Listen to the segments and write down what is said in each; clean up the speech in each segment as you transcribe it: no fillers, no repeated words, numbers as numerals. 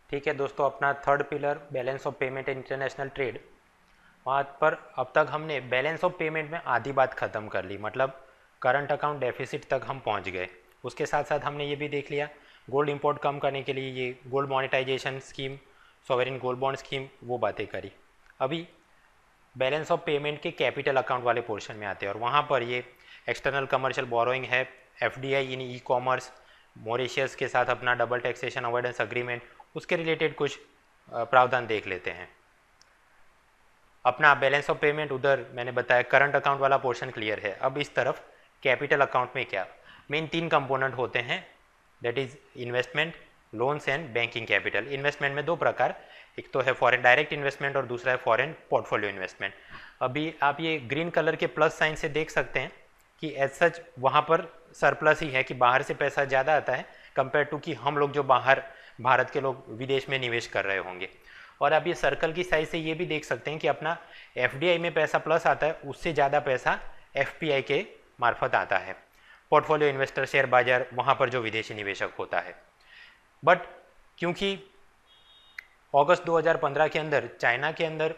ठीक है दोस्तों, अपना third pillar balance of payment and international trade, वहाँ पर अब तक हमने बैलेंस ऑफ पेमेंट में आधी बात ख़त्म कर ली, मतलब करंट अकाउंट डेफिसिट तक हम पहुँच गए। उसके साथ साथ हमने ये भी देख लिया गोल्ड इंपोर्ट कम करने के लिए ये gold monetisation scheme, sovereign gold bond scheme, वो बातें करी। अभी बैलेंस ऑफ पेमेंट के कैपिटल अकाउंट वाले पोर्शन में आते हैं और वहाँ पर ये एक्सटर्नल कमर्शियल बोरोइंग है, FDI in e commerce, Mauritius के साथ अपना डबल टैक्सेशन अवॉइडेंस अग्रीमेंट, उसके रिलेटेड कुछ प्रावधान देख लेते हैं। अपना बैलेंस ऑफ पेमेंट उधर मैंने बताया करंट अकाउंट वाला पोर्शन क्लियर है। अब इस तरफ कैपिटल अकाउंट में क्या मेन 3 कंपोनेंट होते हैं, that is investment, loans and banking capital. Investment में 2 प्रकार, एक तो है फॉरेन डायरेक्ट इन्वेस्टमेंट और दूसरा है फॉरेन पोर्टफोलियो इन्वेस्टमेंट। अभी आप ये ग्रीन कलर के प्लस साइन से देख सकते हैं कि एज सच वहाँ पर सरप्लस ही है कि बाहर से पैसा ज़्यादा आता है कंपेयर टू कि हम लोग जो बाहर भारत के लोग विदेश में निवेश कर रहे होंगे। और आप ये सर्कल की साइज से ये भी देख सकते हैं कि अपना एफडीआई में पैसा प्लस आता है, उससे ज़्यादा पैसा एफपीआई के मार्फत आता है, पोर्टफोलियो इन्वेस्टर शेयर बाजार, वहाँ पर जो विदेशी निवेशक होता है। बट क्योंकि अगस्त 2015 के अंदर चाइना के अंदर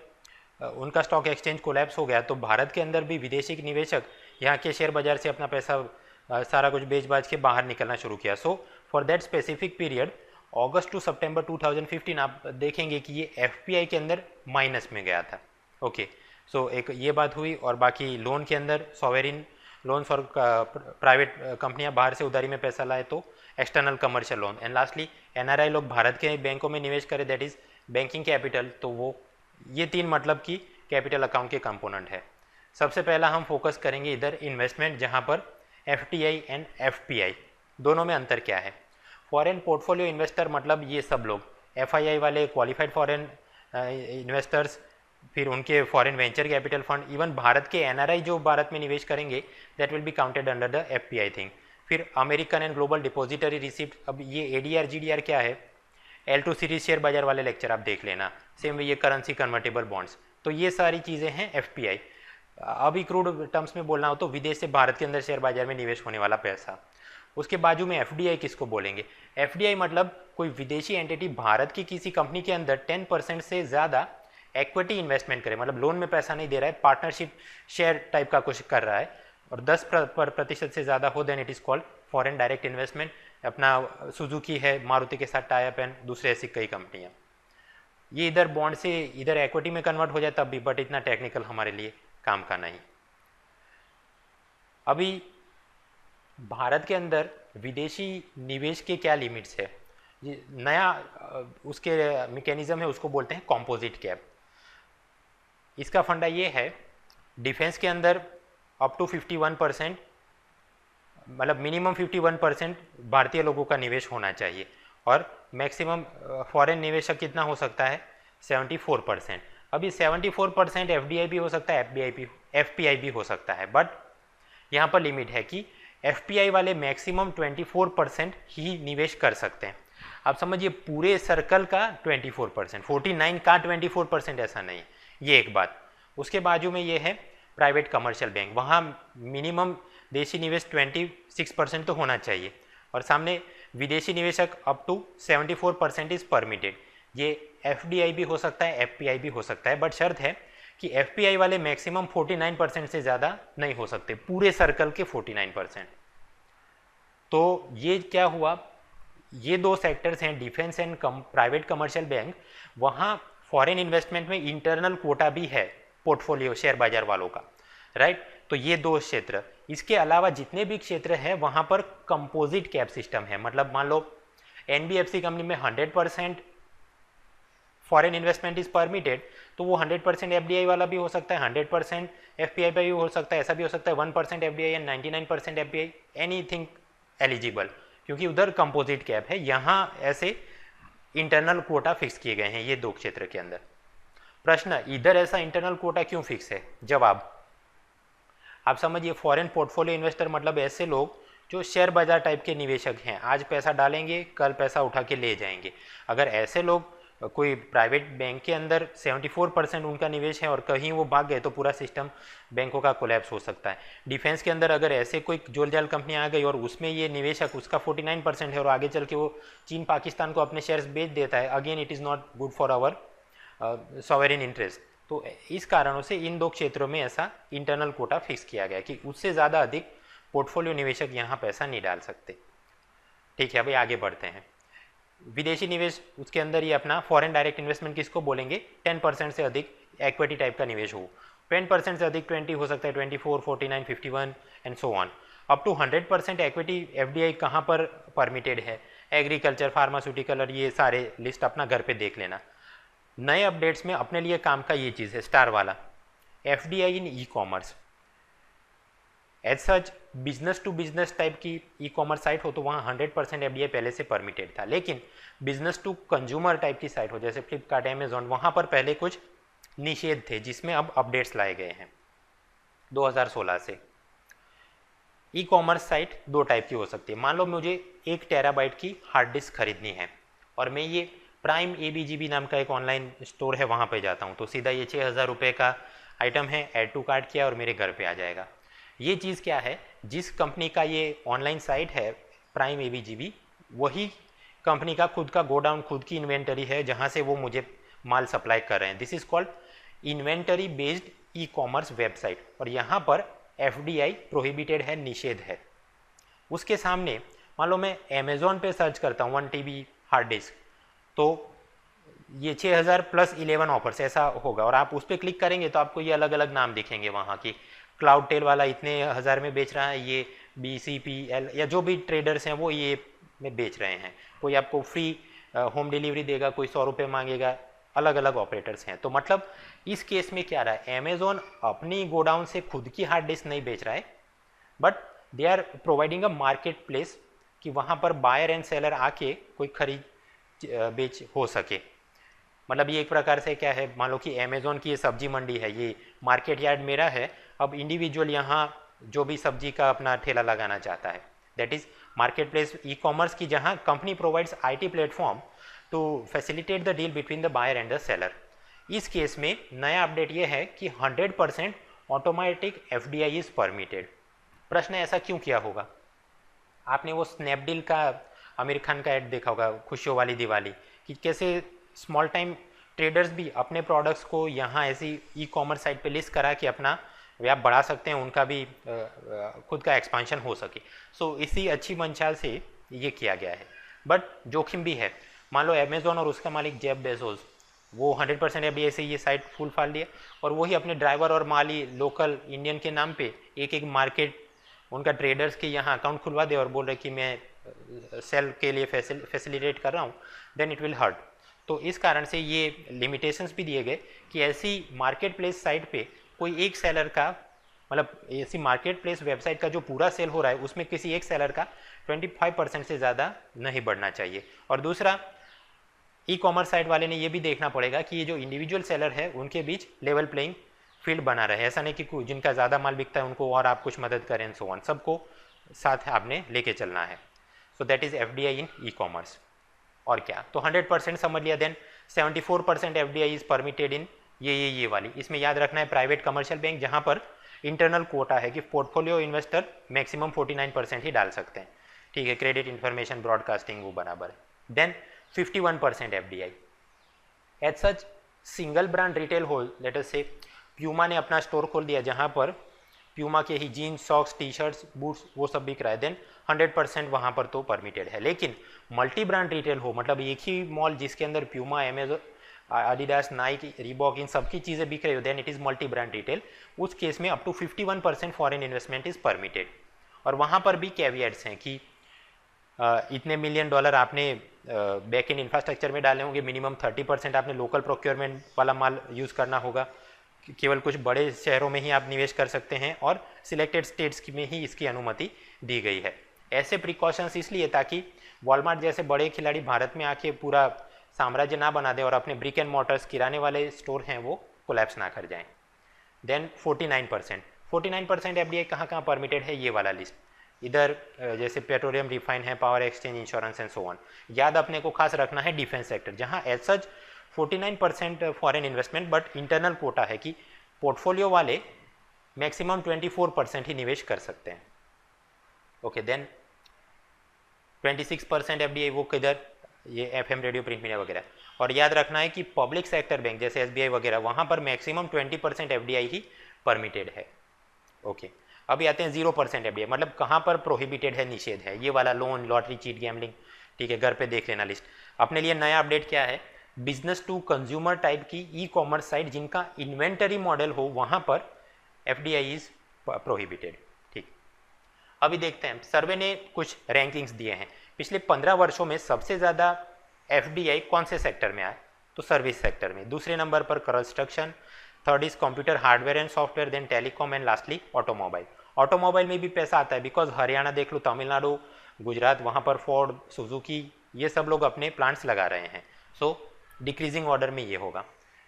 उनका स्टॉक एक्सचेंज कोलैप्स हो गया, तो भारत के अंदर भी विदेशी निवेशक यहाँ के शेयर बाजार से अपना पैसा सारा कुछ बेच बाज के बाहर निकलना शुरू किया। So for that specific period August to September 2015 आप देखेंगे कि ये एफपीआई के अंदर माइनस में गया था। ओके, सो एक ये बात हुई। और बाकी लोन के अंदर सॉवेरिन लोन्स और प्राइवेट कंपनियां बाहर से उधारी में पैसा लाए तो external commercial loan, and lastly NRI लोग भारत के बैंकों में निवेश करें, दैट इज बैंकिंग कैपिटल। तो वो ये 3 मतलब की कैपिटल अकाउंट के कंपोनेंट है। सबसे पहला हम फोकस करेंगे इधर इन्वेस्टमेंट, जहाँ पर एफटीआई एंड एफपीआई दोनों में अंतर क्या है। फॉरेन पोर्टफोलियो इन्वेस्टर मतलब ये सब लोग, एफआईआई वाले क्वालिफाइड फॉरेन इन्वेस्टर्स, फिर उनके foreign venture capital fund, even Bharat के एनआरआई जो भारत में निवेश करेंगे that will be counted under the FPI thing. फिर American and global depository receipt, अब ये एडीआर जीडीआर क्या है, L2 सीरीज शेयर बाजार वाले लेक्चर आप देख लेना। सेम वे ये करेंसी कन्वर्टेबल बॉन्ड्स, तो ये सारी चीज़ें हैं एफपीआई। अभी क्रूड टर्म्स में बोलना हो तो विदेश से भारत के अंदर शेयर बाजार में निवेश होने वाला पैसा। उसके बाजू में एफडीआई किसको बोलेंगे, एफडीआई मतलब कोई विदेशी एंटिटी भारत की किसी कंपनी के अंदर 10% से ज़्यादा इक्विटी इन्वेस्टमेंट करे, मतलब लोन में पैसा नहीं दे रहा है, पार्टनरशिप शेयर टाइप का कुछ कर रहा है, और 10% से ज़्यादा हो, then it is called foreign direct investment. अपना सुजुकी है, मारुति के साथ टाई अप एंड दूसरे ऐसी कई कंपनियाँ, ये इधर बॉन्ड से इधर इक्विटी में कन्वर्ट हो जाए तब भी, बट इतना टेक्निकल हमारे लिए काम का नहीं। अभी भारत के अंदर विदेशी निवेश के क्या लिमिट्स है, ये नया उसके मैकेनिज्म है, उसको बोलते हैं कॉम्पोजिट कैप। इसका फंडा ये है, डिफेंस के अंदर अप टू 51%, मतलब मिनिमम 51% भारतीय लोगों का निवेश होना चाहिए, और मैक्सिमम फॉरेन निवेशक कितना हो सकता है, 74%। अभी 74% एफडीआई भी हो सकता है, एफपीआई भी हो सकता है, बट यहाँ पर लिमिट है कि एफपीआई वाले मैक्सिमम 24% ही निवेश कर सकते हैं। आप समझिए पूरे सर्कल का 24%, 49 का 24% ऐसा नहीं, ये एक बात। उसके बाजू में ये है प्राइवेट कमर्शियल बैंक, वहाँ मिनिमम देशी निवेश 26% तो होना चाहिए, और सामने विदेशी निवेशक अप टू 74% इज परमिटेड। ये एफडीआई भी हो सकता है, एफपीआई भी हो सकता है, बट शर्त है कि एफपीआई वाले मैक्सिमम 49% से ज़्यादा नहीं हो सकते, पूरे सर्कल के 49%। तो ये क्या हुआ, ये 2 सेक्टर्स हैं, defence and private commercial bank, वहाँ फॉरेन इन्वेस्टमेंट में इंटरनल कोटा भी है पोर्टफोलियो शेयर बाजार वालों का, राइट। तो ये 2 क्षेत्र, इसके अलावा जितने भी क्षेत्र हैं वहाँ पर कंपोजिट कैप सिस्टम है। मतलब मान लो एनबीएफसी कंपनी में 100% फॉरेन इन्वेस्टमेंट इज परमिटेड, तो वो 100% एफडीआई वाला भी हो सकता है, 100% एफपीआई भी हो सकता है, ऐसा भी हो सकता है 1% FDI and 99% FPI, anything eligible, क्योंकि उधर कंपोजिट कैप है, यहाँ ऐसे इंटरनल कोटा फिक्स किए गए हैं ये 2 क्षेत्र के अंदर। प्रश्न, इधर ऐसा इंटरनल कोटा क्यों फिक्स है? जवाब, आप समझिए फॉरेन पोर्टफोलियो इन्वेस्टर मतलब ऐसे लोग जो शेयर बाजार टाइप के निवेशक हैं, आज पैसा डालेंगे कल पैसा उठा के ले जाएंगे। अगर ऐसे लोग कोई प्राइवेट बैंक के अंदर 74% उनका निवेश है और कहीं वो भाग गए तो पूरा सिस्टम बैंकों का कोलैप्स हो सकता है। डिफेंस के अंदर अगर ऐसे कोई जोलजाल कंपनी आ गई और उसमें ये निवेशक उसका 49% है और आगे चल के वो चीन पाकिस्तान को अपने शेयर्स बेच देता है, again it is not good for our sovereign interest. तो इस कारणों से इन 2 क्षेत्रों में ऐसा इंटरनल कोटा फिक्स किया गया कि उससे ज़्यादा अधिक पोर्टफोलियो निवेशक यहाँ पैसा नहीं डाल सकते। ठीक है, अभी आगे बढ़ते हैं। विदेशी निवेश, उसके अंदर ये अपना फॉरेन डायरेक्ट इन्वेस्टमेंट किसको बोलेंगे, 10% से अधिक इक्विटी टाइप का निवेश हो। 10% से अधिक 20 हो सकता है, 24, 49, 51 and so on. Up to 100% equity FDI कहाँ पर परमिटेड है, एग्रीकल्चर, फार्मास्यूटिकल और ये सारे लिस्ट अपना घर पे देख लेना। नए अपडेट्स में अपने लिए काम का ये चीज़ है स्टार वाला, FDI in e commerce. As such business to business type की ई कॉमर्स साइट हो तो वहाँ 100% एफडीआई पहले से परमिटेड था, लेकिन बिजनेस टू कंज्यूमर टाइप की साइट हो जैसे फ्लिपकार्ट, अमेजॉन, वहाँ पर पहले कुछ निषेध थे जिसमें अब अपडेट्स लाए गए हैं 2016 से। ई कॉमर्स साइट 2 टाइप की हो सकती है। मान लो मुझे 1 टेराबाइट की हार्ड डिस्क खरीदनी है और मैं ये प्राइम ABGB नाम का एक ऑनलाइन स्टोर है वहाँ पे जाता हूँ, तो सीधा ये 6000 रुपये का आइटम है, ऐड टू कार्ट किया और मेरे घर पे आ जाएगा। ये चीज़ क्या है, जिस कंपनी का ये ऑनलाइन साइट है प्राइम ABGB, वही कंपनी का खुद का गोडाउन, खुद की इन्वेंटरी है जहाँ से वो मुझे माल सप्लाई कर रहे हैं। This is called inventory based e commerce website और यहाँ पर एफडीआई प्रोहिबिटेड है, निषेध है। उसके सामने मान लो मैं अमेजोन पे सर्च करता हूँ 1 TB हार्ड डिस्क, तो ये 6000 प्लस 11 ऑफर्स ऐसा होगा और आप उस पर क्लिक करेंगे तो आपको ये अलग अलग नाम दिखेंगे वहाँ की। क्लाउड टेल वाला इतने हज़ार में बेच रहा है, ये BCPL या जो भी ट्रेडर्स हैं वो ये में बेच रहे हैं। कोई आपको फ्री होम डिलीवरी देगा, कोई 100 रुपये मांगेगा, अलग अलग ऑपरेटर्स हैं। तो मतलब इस केस में क्या रहा है, अमेजोन अपनी गोडाउन से खुद की हार्ड डिस्क नहीं बेच रहा है, but they are providing a market place कि वहाँ पर बायर एंड सेलर आके कोई खरीद बेच हो सके। मतलब ये एक प्रकार से क्या है, मान लो कि अमेजोन की ये सब्जी मंडी है, ये मार्केट यार्ड मेरा है, अब इंडिविजुअल यहाँ जो भी सब्जी का अपना ठेला लगाना चाहता है, that is market place e commerce की, जहाँ company provides IT platform to facilitate the deal between the buyer and the seller. इस केस में नया अपडेट ये है कि 100% ऑटोमेटिक एफडीआई इज परमिटेड। प्रश्न ऐसा क्यों किया होगा, आपने वो स्नैपडील का आमिर खान का ऐड देखा होगा, खुशियों वाली दिवाली, कि कैसे स्मॉल टाइम ट्रेडर्स भी अपने प्रोडक्ट्स को यहाँ ऐसी ई कॉमर्स साइट पे लिस्ट करा के अपना व्याप बढ़ा सकते हैं, उनका भी खुद का एक्सपांशन हो सके। सो इसी अच्छी मंशाल से ये किया गया है, बट जोखिम भी है। मान लो अमेजोन और उसका मालिक जेफ बेजोस, वो 100% एफडीआई से ये साइट फुल फाड़ दिया और वही अपने ड्राइवर और माली लोकल इंडियन के नाम पे एक मार्केट उनका ट्रेडर्स के यहाँ अकाउंट खुलवा दे और बोल रहे कि मैं सेल के लिए फैसिलिटेट कर रहा हूँ, देन इट विल हर्ट। तो इस कारण से ये लिमिटेशंस भी दिए गए कि ऐसी मार्केट प्लेस साइट पे कोई एक सेलर का, मतलब ऐसी मार्केट प्लेस वेबसाइट का जो पूरा सेल हो रहा है उसमें किसी एक सेलर का 25% से ज़्यादा नहीं बढ़ना चाहिए। और दूसरा, ई कॉमर्स साइट वाले ने ये भी देखना पड़ेगा कि ये जो इंडिविजुअल सेलर है उनके बीच लेवल प्लेइंग फील्ड बना रहे। ऐसा नहीं कि जिनका ज़्यादा माल बिकता है उनको और आप कुछ मदद करें, सो ऑन, सबको साथ आपने लेके चलना है। So that is FDI in e commerce. और क्या, तो 100% समझ लिया। Then 74% FDI is permitted in ये वाली। इसमें याद रखना है प्राइवेट कमर्शियल बैंक, जहाँ पर इंटरनल कोटा है कि पोर्टफोलियो इन्वेस्टर मैक्सिमम 49% ही डाल सकते हैं। ठीक है, क्रेडिट, इन्फॉर्मेशन, ब्रॉडकास्टिंग वो बराबर है। Then 51% FDI. As such single brand retail whole, let us say Puma ने अपना स्टोर खोल दिया जहाँ पर प्यूमा के ही जीन्स, सॉक्स, टी-शर्ट्स, बूट्स वो सब बिक रहा है, देन 100% वहाँ पर तो परमिटेड है। लेकिन मल्टी ब्रांड रिटेल हो, मतलब एक ही मॉल जिसके अंदर Puma, Amazon, Adidas, Nike, Reebok, इन सब की चीज़ें बिक रही हो, then it is multi brand retail. उस केस में up to 51% foreign investment is permitted. और वहाँ पर भी कैविएट्स हैं कि इतने $1 मिलियन आपने बैक इन इंफ्रास्ट्रक्चर में डाले होंगे, मिनिमम 30% आपने लोकल प्रोक्योरमेंट वाला माल यूज़ करना होगा, केवल कुछ बड़े शहरों में ही आप निवेश कर सकते हैं और सिलेक्टेड स्टेट्स में ही इसकी अनुमति दी गई है। ऐसे प्रिकॉशंस इसलिए ताकि वॉलमार्ट जैसे बड़े खिलाड़ी भारत में आके पूरा साम्राज्य ना बना दे और अपने ब्रिक एंड मोटर्स किराने वाले स्टोर हैं वो कोलैप्स ना कर जाएं। देन 49% एफडीआई कहाँ कहाँ परमिटेड है, ये वाला लिस्ट। इधर जैसे पेट्रोलियम रिफाइन है, power exchange, insurance and so on. याद अपने को खास रखना है डिफेंस सेक्टर, जहाँ as such 49% foreign investment, but internal quota है कि पोर्टफोलियो वाले मैक्सिमम 24% ही निवेश कर सकते हैं। ओके, देन 26% एफडीआई वो किधर, ये एफएम, रेडियो, प्रिंट मीडिया वगैरह। और याद रखना है कि पब्लिक सेक्टर बैंक जैसे एसबीआई वगैरह, वहाँ पर मैक्सिमम 20% एफडीआई ही परमिटेड है। ओके, अभी आते हैं 0% एफडीआई, मतलब कहाँ पर प्रोहिबिटेड है, निषेध है, ये वाला लोन, लॉटरी, चीट, गैम्बलिंग। ठीक है, घर पे देख लेना लिस्ट। अपने लिए नया अपडेट क्या है, बिजनेस टू कंज्यूमर टाइप की ई कॉमर्स साइट जिनका इन्वेंटरी मॉडल हो, वहाँ पर एफडीआई इज प्रोहिबिटेड। ठीक, अभी देखते हैं, सर्वे ने कुछ रैंकिंग्स दिए हैं। पिछले 15 वर्षों में सबसे ज़्यादा एफडीआई कौन से सेक्टर में आए, तो सर्विस सेक्टर में। दूसरे नंबर पर construction, third is computer hardware and software, then telecom and lastly automobile. Automobile में भी पैसा आता है बिकॉज हरियाणा देख लो, तमिलनाडु, गुजरात, वहाँ पर फोर्ड, सुजुकी, ये सब लोग अपने प्लांट्स लगा रहे हैं। सो डिक्रीजिंग ऑर्डर में ये होगा।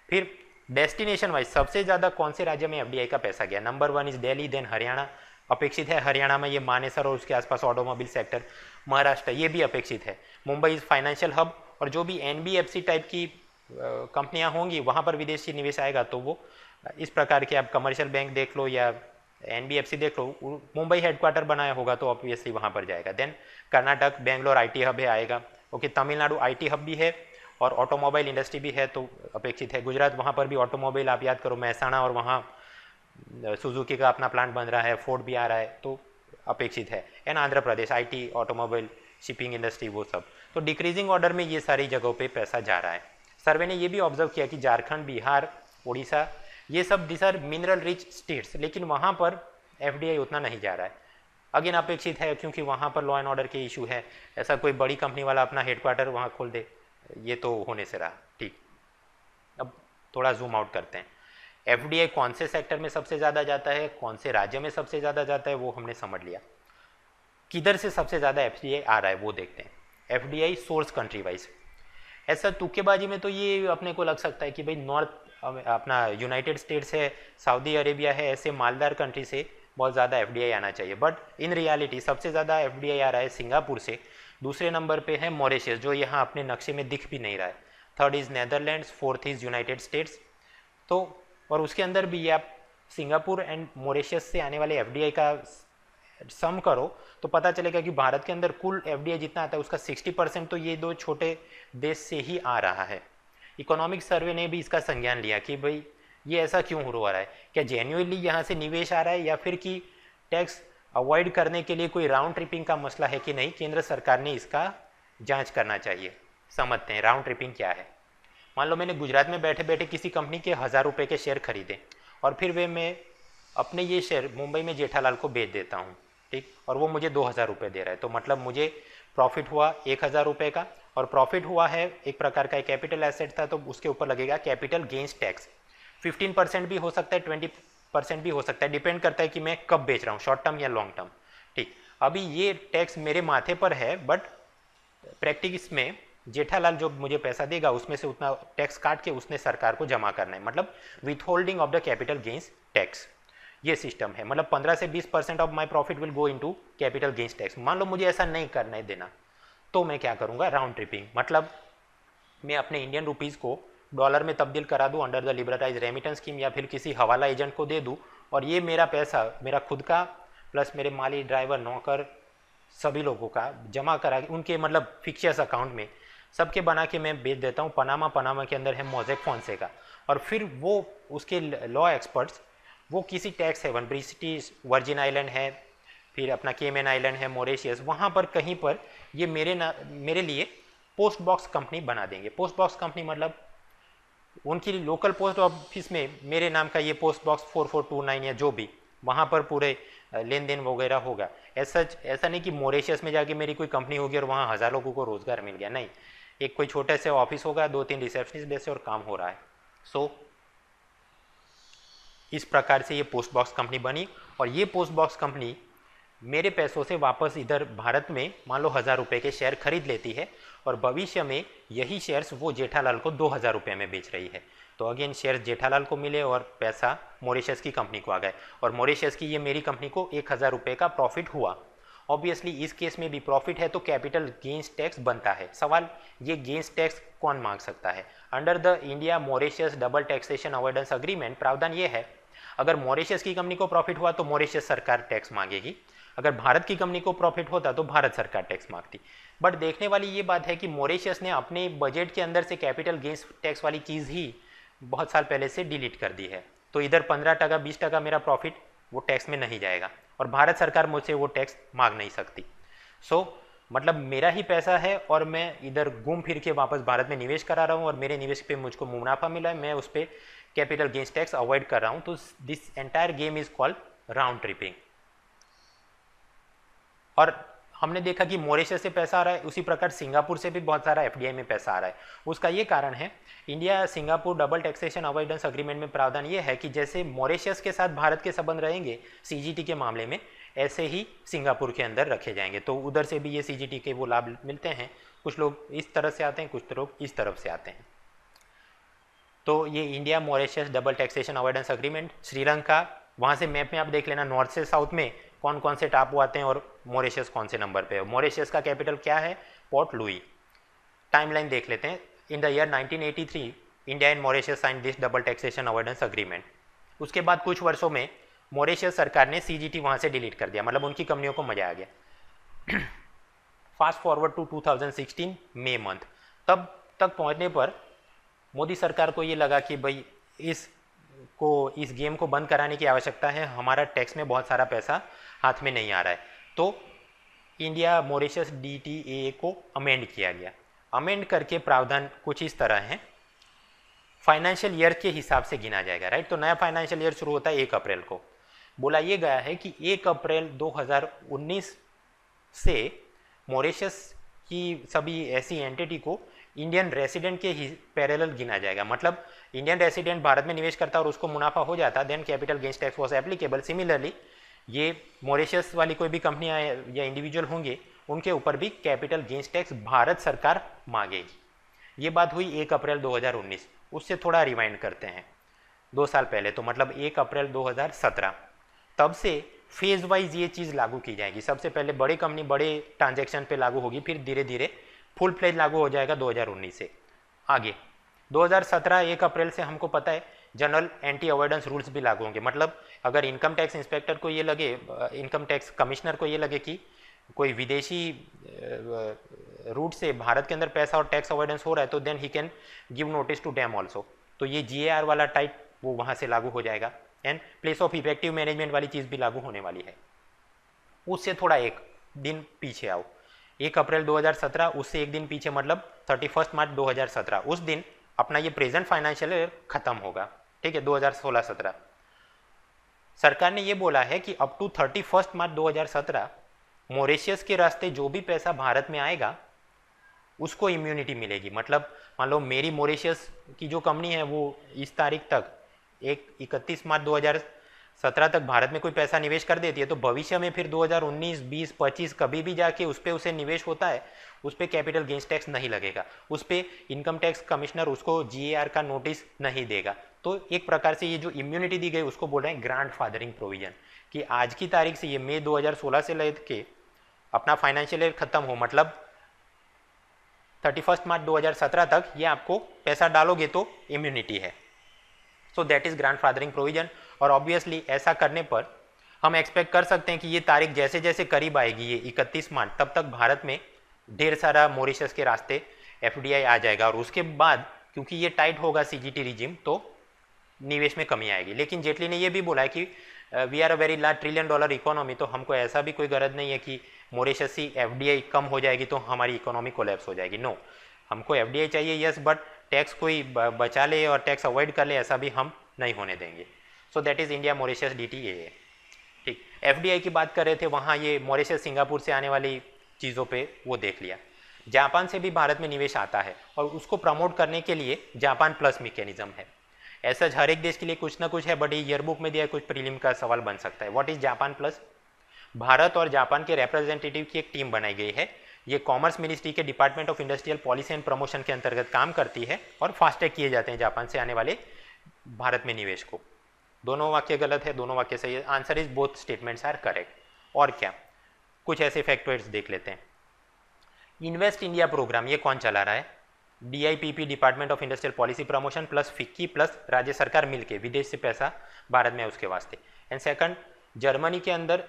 फिर डेस्टिनेशन वाइज सबसे ज़्यादा कौन से राज्य में एफडीआई का पैसा गया, number 1 is Delhi, then Haryana, अपेक्षित है हरियाणा में ये मानेसर और उसके आसपास ऑटोमोबाइल सेक्टर। महाराष्ट्र, ये भी अपेक्षित है। मुंबई इज फाइनेंशियल हब, और जो भी एनबीएफसी टाइप की कंपनियां होंगी वहाँ पर विदेशी निवेश आएगा, तो वो इस प्रकार के, आप कमर्शियल बैंक देख लो या एनबीएफसी देख लो, मुंबई हेडक्वार्टर बनाया होगा तो ऑब्वियसली वहाँ पर जाएगा। Then Karnataka, Bangalore IT hub है, आएगा। ओके, तमिलनाडु आईटी हब भी है और ऑटोमोबाइल इंडस्ट्री भी है, तो अपेक्षित है। गुजरात, वहाँ पर भी ऑटोमोबाइल, आप याद करो महसाणा, और वहाँ सुजुकी का अपना प्लांट बन रहा है, फोर्ड भी आ रहा है, तो अपेक्षित है। And Andhra Pradesh IT, automobile, shipping industry, वो सब। तो डिक्रीजिंग ऑर्डर में ये सारी जगहों पे पैसा जा रहा है। सर्वे ने ये भी ऑब्जर्व किया कि झारखंड, बिहार, उड़ीसा, ये सब this are mineral rich states, लेकिन वहाँ पर एफडीआई उतना नहीं जा रहा है। अगेन अपेक्षित है क्योंकि वहाँ पर लॉ एंड ऑर्डर के इशू है, ऐसा कोई बड़ी कंपनी वाला अपना हेडक्वार्टर वहाँ खोल दे, ये तो होने से रहा। ठीक, अब थोड़ा जूम आउट करते हैं। एफडीआई कौन से सेक्टर में सबसे ज़्यादा जाता है, कौन से राज्य में सबसे ज़्यादा जाता है, वो हमने समझ लिया। किधर से सबसे ज़्यादा एफडीआई आ रहा है वो देखते हैं। एफडीआई सोर्स कंट्री वाइज, ऐसा तुक्केबाजी में तो ये अपने को लग सकता है कि भाई नॉर्थ अपना यूनाइटेड स्टेट्स है, सऊदी अरेबिया है, ऐसे मालदार कंट्री से बहुत ज़्यादा एफडीआई आना चाहिए, बट इन रियलिटी सबसे ज़्यादा एफडीआई आ रहा है सिंगापुर से। दूसरे नंबर पे है मॉरिशस, जो यहाँ अपने नक्शे में दिख भी नहीं रहा है। Third is Netherlands, fourth is United states. तो और उसके अंदर भी आप सिंगापुर एंड मॉरिशस से आने वाले एफडीआई का सम करो तो पता चलेगा कि भारत के अंदर कुल एफडीआई जितना आता है उसका 60% तो ये दो छोटे देश से ही आ रहा है। इकोनॉमिक सर्वे ने भी इसका संज्ञान लिया कि भाई ये ऐसा क्यों हो रहा है, क्या जेन्युइनली यहाँ से निवेश आ रहा है या फिर कि टैक्स अवॉइड करने के लिए कोई राउंड ट्रिपिंग का मसला है कि नहीं। केंद्र सरकार ने इसका जांच करना चाहिए। समझते हैं राउंड ट्रिपिंग क्या है। मान लो मैंने गुजरात में बैठे बैठे किसी कंपनी के 1000 रुपये के शेयर खरीदे और फिर वे मैं अपने ये शेयर मुंबई में जेठालाल को बेच देता हूँ, ठीक, और वो मुझे 2000 रुपये दे रहा है, तो मतलब मुझे प्रॉफिट हुआ 1000 रुपये का, और प्रॉफिट हुआ है एक प्रकार का कैपिटल एसेट था, तो उसके ऊपर लगेगा कैपिटल गेंस टैक्स। 15% भी हो सकता है, 20% भी हो सकता है, डिपेंड करता है कि मैं कब बेच रहा हूँ, शॉर्ट टर्म या लॉन्ग टर्म। ठीक, अभी ये टैक्स मेरे माथे पर है, बट प्रैक्टिस में जेठालाल जो मुझे पैसा देगा उसमें से उतना टैक्स काट के उसने सरकार को जमा करना है, मतलब withholding of the capital gains tax. ये सिस्टम है, मतलब 15 से 20% of my profit will go into capital gains tax. मान लो मुझे ऐसा नहीं करने देना, तो मैं क्या करूँगा, राउंड ट्रिपिंग, मतलब मैं अपने इंडियन रुपीज़ को डॉलर में तब्दील करा दूँ अंडर द लिबरटाइज रेमिटेंस स्कीम, या फिर किसी हवाला एजेंट को दे दूँ, और ये मेरा पैसा मेरा खुद का प्लस मेरे माली, ड्राइवर, नौकर, सभी लोगों का जमा करा के उनके मतलब फिक्सियस अकाउंट में सबके बना के मैं बेच देता हूँ। पनामा के अंदर है मोज़ेक फोंसेका, और फिर वो उसके लॉ एक्सपर्ट्स वो किसी tax haven, British Virgin Island है, फिर अपना केमन आइलैंड है, मॉरिशस, वहाँ पर कहीं पर ये मेरे लिए पोस्ट बॉक्स कंपनी बना देंगे। पोस्ट बॉक्स कंपनी मतलब उनकी लोकल पोस्ट ऑफिस में मेरे नाम का ये पोस्ट बॉक्स 4429 या जो भी, वहाँ पर पूरे लेन देन वगैरह होगा। ऐसा नहीं कि मॉरिशस में जाके मेरी कोई कंपनी होगी और वहाँ 1000 लोगों को रोजगार मिल गया, नहीं, एक कोई छोटे से ऑफिस होगा, 2-3 रिसेप्शनिस्ट बेसे और काम हो रहा है। सो इस प्रकार से ये पोस्ट बॉक्स कंपनी बनी, और ये पोस्ट बॉक्स कंपनी मेरे पैसों से वापस इधर भारत में मान लो 1000 रुपये के शेयर खरीद लेती है, और भविष्य में यही शेयर्स वो जेठालाल को 2000 रुपये में बेच रही है। तो अगेन शेयर जेठालाल को मिले और पैसा मॉरिशस की कंपनी को आ गए, और मॉरिशस की ये मेरी कंपनी को 1000 रुपये का प्रॉफिट हुआ, ऑब्वियसली इस केस में भी प्रॉफिट है तो कैपिटल गेन्स टैक्स बनता है। सवाल ये गेन्स टैक्स कौन मांग सकता है? Under the India Mauritius double taxation avoidance agreement प्रावधान ये है, अगर मॉरिशस की कंपनी को प्रॉफिट हुआ तो मॉरिशस सरकार टैक्स मांगेगी, अगर भारत की कंपनी को प्रॉफिट होता तो भारत सरकार टैक्स मांगती। बट देखने वाली ये बात है कि मॉरिशस ने अपने बजट के अंदर से कैपिटल गेन्स टैक्स वाली चीज़ ही बहुत साल पहले से डिलीट कर दी है, तो इधर 15% 20% मेरा प्रॉफिट वो टैक्स में नहीं जाएगा और भारत सरकार मुझसे वो टैक्स मांग नहीं सकती। मतलब मेरा ही पैसा है और मैं इधर घूम फिर के वापस भारत में निवेश करा रहा हूँ और मेरे निवेश पे मुझको मुनाफा मिला है, मैं उस पर कैपिटल गेन्स टैक्स अवॉइड कर रहा हूँ। तो this entire game is called round tripping. और हमने देखा कि मॉरिशस से पैसा आ रहा है, उसी प्रकार सिंगापुर से भी बहुत सारा एफडीआई में पैसा आ रहा है। उसका ये कारण है, India Singapore double taxation avoidance agreement में प्रावधान ये है कि जैसे मॉरिशस के साथ भारत के संबंध रहेंगे सीजीटी के मामले में, ऐसे ही सिंगापुर के अंदर रखे जाएंगे। तो उधर से भी ये सीजीटी के वो लाभ मिलते हैं। कुछ लोग इस तरफ से आते हैं, कुछ लोग इस तरफ से आते हैं। तो ये India Mauritius double taxation avoidance agreement, Sri Lanka, वहाँ से मैप में आप देख लेना नॉर्थ से साउथ में कौन कौन से टापू आते हैं और मॉरिशस कौन से नंबर पे है। मॉरिशस का कैपिटल क्या है? Port Louis. टाइमलाइन देख लेते हैं। In the year 1983 India and Mauritius sign this double taxation avoidance agreement. उसके बाद कुछ वर्षों में मॉरिशस सरकार ने सीजीटी वहाँ से डिलीट कर दिया, मतलब उनकी कंपनियों को मजा आ गया। फास्ट फॉरवर्ड टू 2016 मई मंथ, तब तक पहुँचने पर मोदी सरकार को ये लगा कि भाई इस गेम को बंद कराने की आवश्यकता है, हमारा टैक्स में बहुत सारा पैसा हाथ में नहीं आ रहा है। तो इंडिया मॉरिशस डीटीए को अमेंड किया गया। अमेंड करके प्रावधान कुछ इस तरह है, फाइनेंशियल ईयर के हिसाब से गिना जाएगा, राइट। तो नया फाइनेंशियल ईयर शुरू होता है 1 अप्रैल को। बोला ये गया है कि 1 अप्रैल 2019 से मॉरिशस की सभी ऐसी एंटिटी को इंडियन रेसिडेंट के ही पैरेलल गिना जाएगा। मतलब इंडियन रेसिडेंट भारत में निवेश करता और उसको मुनाफा हो जाता, then capital gains tax was applicable. Similarly ये मॉरिशस वाली कोई भी कंपनियां या इंडिविजुअल होंगे, उनके ऊपर भी कैपिटल गेन्स टैक्स भारत सरकार मांगेगी। ये बात हुई 1 अप्रैल 2019। उससे थोड़ा रिवाइंड करते हैं 2 साल पहले, तो मतलब 1 अप्रैल 2017। तब से फेज वाइज ये चीज़ लागू की जाएगी। सबसे पहले बड़े कंपनी बड़े ट्रांजेक्शन पे लागू होगी, फिर धीरे धीरे फुल फ्लेज लागू हो जाएगा 2019 से आगे। 2017 1 अप्रैल से हमको पता है जनरल एंटी अवॉइडेंस रूल्स भी लागू होंगे। मतलब अगर इनकम टैक्स इंस्पेक्टर को ये लगे, इनकम टैक्स कमिश्नर को ये लगे कि कोई विदेशी रूट से भारत के अंदर पैसा और टैक्स अवॉइडेंस हो रहा है, तो then he can give notice to them also. तो ये GAR वाला टाइप वो वहाँ से लागू हो जाएगा। And place of effective management वाली चीज़ भी लागू होने वाली है। उससे थोड़ा एक दिन पीछे आओ, 1 अप्रैल 2017, उससे एक दिन पीछे मतलब 31 मार्च 2017, उस दिन अपना ये प्रेजेंट फाइनेंशियल ईयर खत्म होगा, ठीक है, 2016-17। सरकार ने ये बोला है कि अप टू 31 मार्च 2017 मॉरिशस के रास्ते जो भी पैसा भारत में आएगा उसको इम्यूनिटी मिलेगी। मतलब मान लो मेरी मॉरिशस की जो कंपनी है वो इस तारीख तक 31 मार्च 2017 तक भारत में कोई पैसा निवेश कर देती है, तो भविष्य में फिर 2019, 20, 25 कभी भी जाके उस पर उसे निवेश होता है, उस पर कैपिटल गेन्स टैक्स नहीं लगेगा, उस पर इनकम टैक्स कमिश्नर उसको GAR का नोटिस नहीं देगा। तो एक प्रकार से ये जो इम्यूनिटी दी गई उसको बोल रहे हैं ग्रैंड फादरिंग प्रोविजन, कि आज की तारीख से ये मई 2016 से लेके अपना फाइनेंशियल ईयर खत्म हो, मतलब 31 मार्च 2017 तक ये आपको पैसा डालोगे तो इम्यूनिटी है। So that is grand fathering provision. और ऑब्वियसली ऐसा करने पर हम एक्सपेक्ट कर सकते हैं कि ये तारीख जैसे जैसे करीब आएगी, ये 31 मार्च, तब तक भारत में ढेर सारा मॉरिशस के रास्ते FDI आ जाएगा। और उसके बाद क्योंकि ये टाइट होगा CGT रिजिम, तो निवेश में कमी आएगी। लेकिन जेटली ने ये भी बोला है कि we are a very large $1 trillion economy, तो हमको ऐसा भी कोई गरज नहीं है कि मॉरिशस की FDI कम हो जाएगी तो हमारी इकोनॉमी कोलैप्स हो जाएगी। नो, हमको FDI चाहिए यस, बट टैक्स कोई बचा ले और टैक्स अवॉइड कर ले ऐसा भी हम नहीं होने देंगे। सो that is India Mauritius DTAA। ठीक, FDI की बात कर रहे थे, वहाँ ये मॉरिशस सिंगापुर से आने वाली चीज़ों पे वो देख लिया। जापान से भी भारत में निवेश आता है और उसको प्रमोट करने के लिए जापान प्लस मैकेनिज्म है। ऐसा हर एक देश के लिए कुछ ना कुछ है, बट ये ईयरबुक में दिया कुछ प्रीलिम का सवाल बन सकता है। What is Japan plus? Bharat और जापान के रिप्रेजेंटेटिव की एक टीम बनाई गई है। ये कॉमर्स मिनिस्ट्री के department of industrial policy and promotion के अंतर्गत काम करती है और फास्ट ट्रैक किए जाते हैं जापान से आने वाले भारत में निवेश को। दोनों वाक्य गलत है, दोनों वाक्य सही है। Answer is both statements are correct. और क्या, कुछ ऐसे फैक्टर्स देख लेते हैं। इन्वेस्ट इंडिया प्रोग्राम ये कौन चला रहा है? DIPP, department of industrial policy promotion, plus FICCI plus राज्य सरकार मिलके विदेश से पैसा भारत में है उसके वास्ते। एंड सेकंड, जर्मनी के अंदर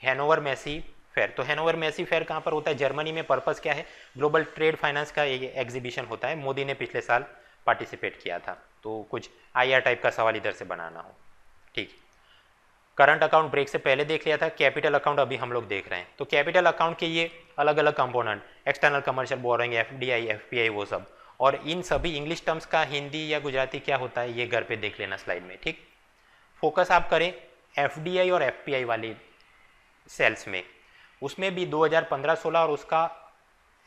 हैनोवर मेसी फेयर। तो हैनोवर मेसी फेयर कहाँ पर होता है? जर्मनी में। पर्पस क्या है? ग्लोबल ट्रेड फाइनेंस का ये एग्जीबिशन होता है। मोदी ने पिछले साल पार्टिसिपेट किया था। तो कुछ IR टाइप का सवाल इधर से बनाना हो, ठीक। करंट अकाउंट ब्रेक से पहले देख लिया था। कैपिटल अकाउंट अभी हम लोग देख रहे हैं। तो कैपिटल अकाउंट के ये अलग अलग component, external commercial borrowing, FDI, FPI, वो सब, और इन सभी इंग्लिश टर्म्स का हिंदी या गुजराती क्या होता है ये घर पे देख लेना स्लाइड में, ठीक। फोकस आप करें FDI और FPI वाली सेल्स में। उसमें भी 2015-16 और उसका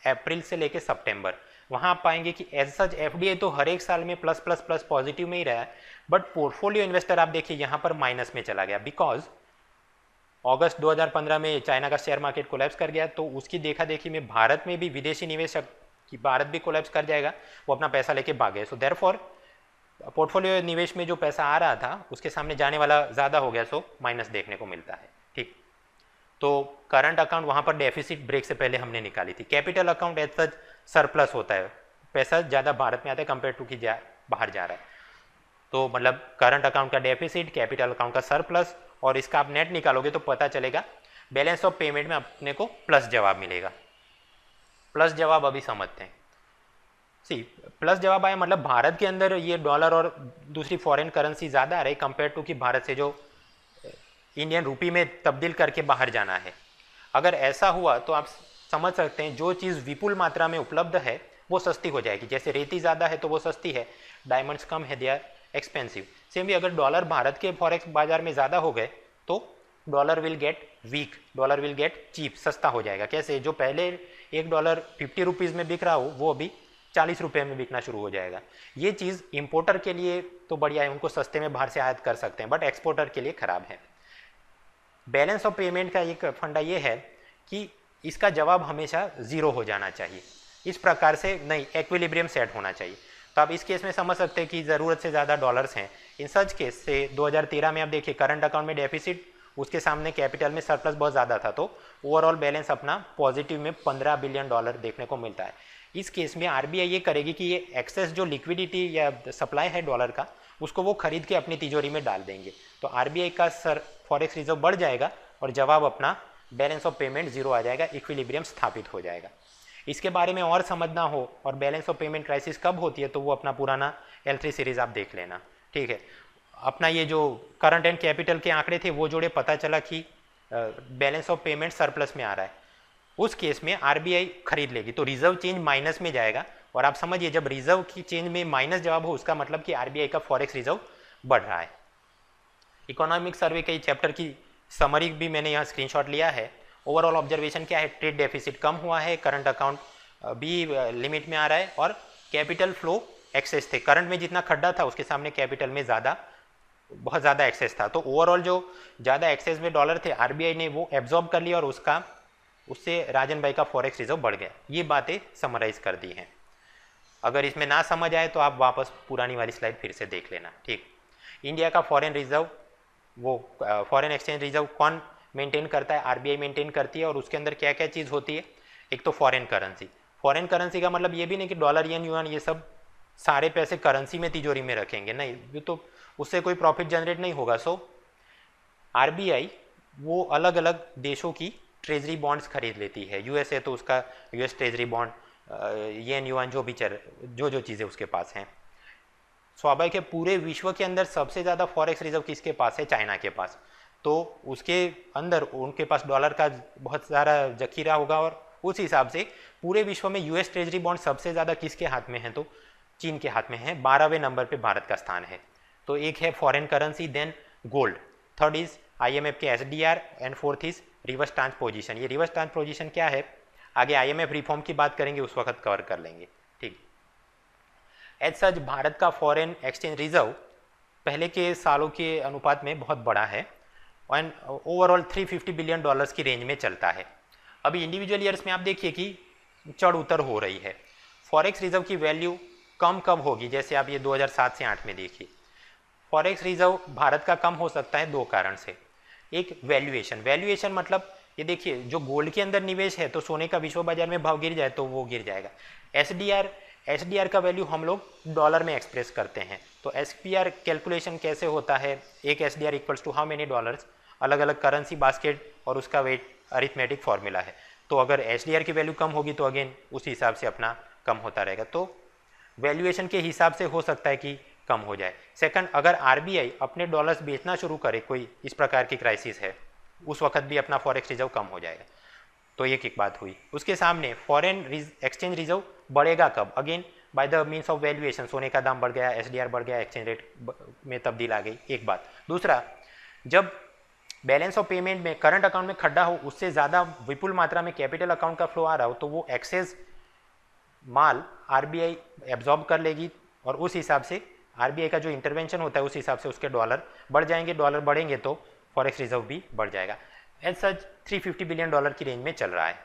अप्रैल से लेके सितंबर, वहाँ आप पाएंगे कि एज सच FDI तो हर एक साल में प्लस प्लस प्लस पॉजिटिव में ही रहा है, बट पोर्टफोलियो इन्वेस्टर आप देखिए यहाँ पर माइनस में चला गया, बिकॉज अगस्त 2015 में चाइना का शेयर मार्केट कोलैप्स कर गया। तो उसकी देखा देखी में भारत में भी विदेशी निवेशक कि भारत भी कोलैप्स कर जाएगा, वो अपना पैसा लेके भागे। सो देयरफॉर पोर्टफोलियो निवेश में जो पैसा आ रहा था उसके सामने जाने वाला ज़्यादा हो गया, सो माइनस देखने को मिलता है, ठीक। तो करंट अकाउंट वहाँ पर डेफिसिट ब्रेक से पहले हमने निकाली थी। Capital account as such surplus होता है, पैसा ज़्यादा भारत में आता है कंपेयर टू कि बाहर जा रहा है। तो मतलब करंट अकाउंट का डेफिसिट, कैपिटल अकाउंट का सरप्लस, और इसका आप नेट निकालोगे तो पता चलेगा बैलेंस ऑफ पेमेंट में अपने को प्लस जवाब मिलेगा। प्लस जवाब अभी समझते हैं। सी प्लस जवाब आया मतलब भारत के अंदर ये डॉलर और दूसरी फॉरेन करेंसी ज़्यादा आ रही कंपेयर टू कि भारत से जो इंडियन रूपी में तब्दील करके बाहर जाना है। अगर ऐसा हुआ तो आप समझ सकते हैं जो चीज़ विपुल मात्रा में उपलब्ध है वो सस्ती हो जाएगी। जैसे रेती ज़्यादा है तो वो सस्ती है, डायमंड्स कम है, दे आर एक्सपेंसिव। सेम भी अगर डॉलर भारत के फॉरेक्स बाजार में ज़्यादा हो गए तो dollar will get weak, dollar will get cheap, सस्ता हो जाएगा। कैसे? जो पहले $1 50 रुपीज़ में बिक रहा हो वो अभी 40 रुपये में बिकना शुरू हो जाएगा। ये चीज़ इंपोर्टर के लिए तो बढ़िया है, उनको सस्ते में बाहर से आयात कर सकते हैं, बट एक्सपोर्टर के लिए ख़राब है। बैलेंस ऑफ पेमेंट का एक फंडा ये है कि इसका जवाब हमेशा ज़ीरो हो जाना चाहिए। इस प्रकार से नहीं, एक्विलिब्रियम सेट होना चाहिए। तो आप इस केस में समझ सकते हैं कि ज़रूरत से ज़्यादा डॉलर्स हैं। इन सच केस से 2013 में आप देखिए करंट अकाउंट में डेफिसिट, उसके सामने कैपिटल में सरप्लस बहुत ज़्यादा था, तो ओवरऑल बैलेंस अपना पॉजिटिव में $15 बिलियन देखने को मिलता है। इस केस में RBI ये करेगी कि ये एक्सेस जो लिक्विडिटी या सप्लाई है डॉलर का, उसको वो खरीद के अपनी तिजोरी में डाल देंगे। तो RBI का फॉरेक्स रिजर्व बढ़ जाएगा और जवाब अपना बैलेंस ऑफ पेमेंट जीरो आ जाएगा, इक्विलिब्रियम स्थापित हो जाएगा। इसके बारे में और समझना हो और बैलेंस ऑफ पेमेंट क्राइसिस कब होती है तो वो अपना पुराना L3 सीरीज आप देख लेना, ठीक है। अपना ये जो करंट एंड कैपिटल के आंकड़े थे वो जोड़े, पता चला कि बैलेंस ऑफ पेमेंट सरप्लस में आ रहा है। उस केस में RBI खरीद लेगी तो रिजर्व चेंज माइनस में जाएगा। और आप समझिए जब रिजर्व की चेंज में माइनस जवाब हो उसका मतलब कि RBI का फॉरेक्स रिजर्व बढ़ रहा है। इकोनॉमिक सर्वे के चैप्टर की समरी भी मैंने यहाँ स्क्रीनशॉट लिया है। ओवरऑल ऑब्जर्वेशन क्या है? ट्रेड डेफिसिट कम हुआ है, करंट अकाउंट भी लिमिट में आ रहा है और कैपिटल फ्लो एक्सेस थे। करंट में जितना खड्डा था उसके सामने कैपिटल में बहुत ज़्यादा एक्सेस था। तो ओवरऑल जो ज़्यादा एक्सेस में डॉलर थे RBI ने वो एब्जॉर्ब कर लिया और उससे राजन भाई का फॉरेक्स रिजर्व बढ़ गया। ये बातें समराइज कर दी हैं। अगर इसमें ना समझ आए तो आप वापस पुरानी वाली स्लाइड फिर से देख लेना, ठीक। इंडिया का फॉरेन रिजर्व, वो फॉरेन एक्सचेंज रिजर्व कौन मेंटेन करता है? RBI मेंटेन करती है। और उसके अंदर क्या क्या चीज़ होती है? एक तो फॉरेन करेंसी। फॉरेन करेंसी का मतलब ये भी नहीं कि डॉलर, येन, युआन ये सब सारे पैसे करेंसी में तिजोरी में रखेंगे, नहीं, ये तो उससे कोई प्रॉफिट जनरेट नहीं होगा। सो RBI वो अलग अलग देशों की ट्रेजरी बॉन्ड्स खरीद लेती है। USA तो उसका US ट्रेजरी बॉन्ड, येन, युआन जो भी जो चीज़ें उसके पास हैं। स्वाभाविक है पूरे विश्व के अंदर सबसे ज़्यादा फॉरेक्स रिजर्व किसके पास है? चाइना के पास। तो उसके अंदर उनके पास डॉलर का बहुत सारा जखीरा होगा और उस हिसाब से पूरे विश्व में US ट्रेजरी बॉन्ड सबसे ज़्यादा किसके हाथ में है? तो चीन के हाथ में है। 12वें नंबर पे भारत का स्थान है। तो एक है foreign currency, then gold, third is IMF के SDR and fourth is reverse transposition. ये रिवर्स ट्रांसपोजिशन क्या है आगे IMF रिफॉर्म की बात करेंगे उस वक्त कवर कर लेंगे, ठीक। एज सच भारत का फॉरेन एक्सचेंज रिजर्व पहले के सालों के अनुपात में बहुत बड़ा है एंड ओवरऑल $350 बिलियन की रेंज में चलता है। अभी इंडिविजुअल ईयर्स में आप देखिए कि चढ़ उतर हो रही है। फॉरेक्स रिजर्व की वैल्यू कम कब होगी? जैसे आप ये 2007 से 8 में देखिए, फॉरेक्स रिजर्व भारत का कम हो सकता है दो कारण से। एक वैल्यूएशन, वैल्यूएशन मतलब ये देखिए जो गोल्ड के अंदर निवेश है तो सोने का विश्व बाजार में भाव गिर जाए तो वो गिर जाएगा। एसडीआर का वैल्यू हम लोग डॉलर में एक्सप्रेस करते हैं, तो एसपीआर कैलकुलेशन कैसे होता है, एक SDR equals to how many dollars, अलग अलग करेंसी बास्केट और उसका वेट अरिथमेटिक फॉर्मूला है। तो अगर एसडीआर की वैल्यू कम होगी तो अगेन उस हिसाब से अपना कम होता रहेगा, तो वैल्यूएशन के हिसाब से हो सकता है कि कम हो जाए। सेकंड, अगर आरबीआई अपने डॉलर्स बेचना शुरू करे, कोई इस प्रकार की क्राइसिस है, उस वक्त भी अपना फॉरेक्स रिजर्व कम हो जाएगा। तो ये एक बात हुई। उसके सामने फॉरेन एक्सचेंज रिजर्व बढ़ेगा कब, again by the means of valuation, सोने का दाम बढ़ गया, एसडीआर बढ़ गया, एक्सचेंज रेट में तब्दील आ गई, एक बात। दूसरा, जब बैलेंस ऑफ पेमेंट में करंट अकाउंट में खड्डा हो, उससे ज़्यादा विपुल मात्रा में कैपिटल अकाउंट का फ्लो आ रहा हो, तो वो एक्सेस माल आरबीआई एब्जॉर्ब कर लेगी और उस हिसाब से आरबीआई का जो इंटरवेंशन होता है उस हिसाब से उसके डॉलर बढ़ जाएंगे, डॉलर बढ़ेंगे तो फॉरेक्स रिजर्व भी बढ़ जाएगा। एज सच $350 बिलियन की रेंज में चल रहा है।